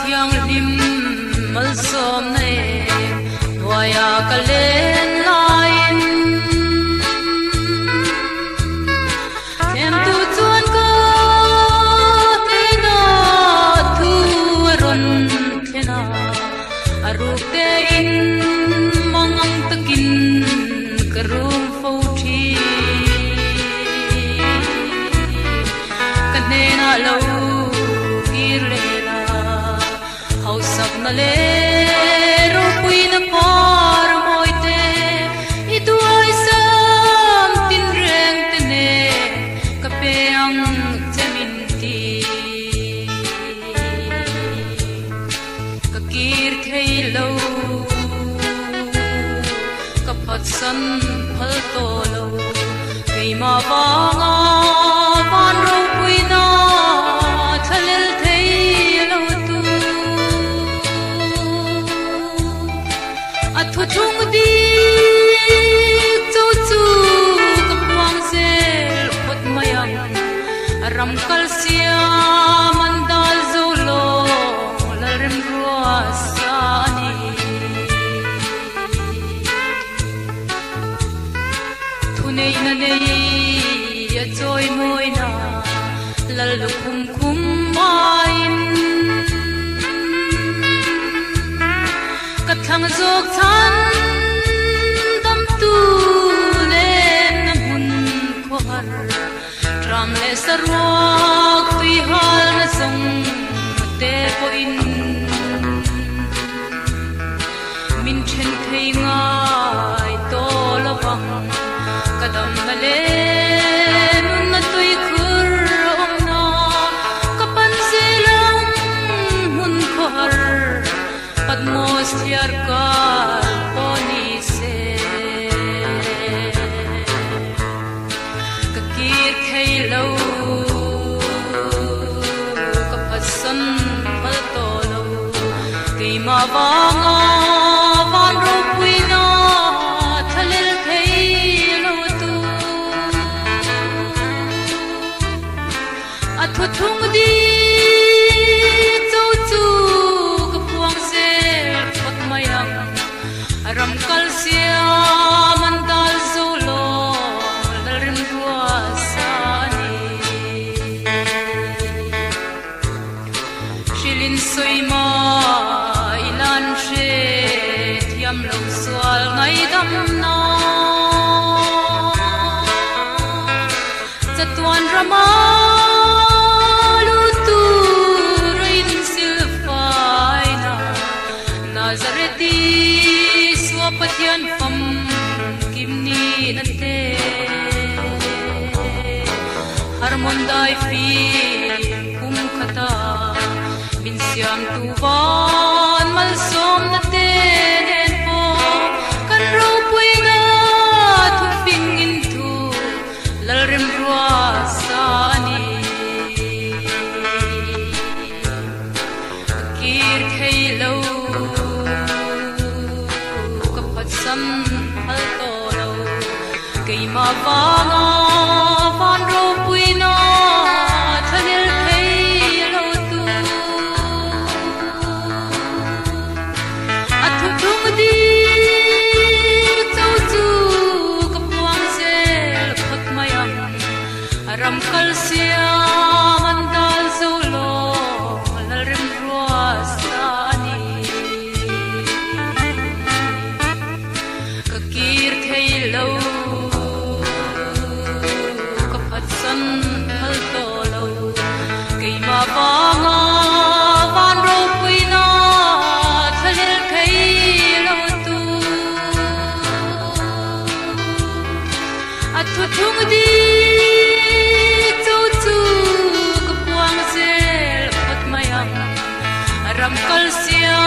thiang lim mal som nei waya kalen lain tem tu chuan ko te na thu ron thena aruk te in mangang takin karum fo thi kanena lo na le ro pui na par moi te I duai sam tin reng te ne ka pe ang chemin ti ka kir thei lo ka phat san phal to lo kei ma wanga pan ro pui na thalel thei lo tu thu thung đi châu chu cấp quang sel phot mayang ram kal sia mandal zolo la rem rua sani thu nei na nei ya choi moi na lal lu khum khum main thang dốc than tâm tu lên mun khoar tram le sarwak tui hal na song te ko in min chen thei ngai to lawang kadam na le nun na tui khur om na kapan se lang mun khoar atmosphere ka poni se ka kir khei lo ka pasan phal to lo kei ma wanga van ro pui na thalel khei lo tu athu thung di ram kal sia mandal zolo rim rua sani shilin soima ilan she thiam lo swal ngai dam na chatuan rama lu tu rin silfaina nazareti pathian pham kimni nante harmon dai fi kum khata bin siam tu van mal som nate nen po kan ro pui na thu ping in thu lal rem rua sani kir thei lo sam hal to lo kei ma wanga van ro pui na thanel thei lo tu athu thung di châu chu kap wang sel phot mayam ram kal sia mandal zolo lal rem rua sani kir thei lo ka phat san hal to lo kei ma wanga van ro pui na thalel thei lo tu athu thung di châu chu ka puang sel phat mayam ram kal sia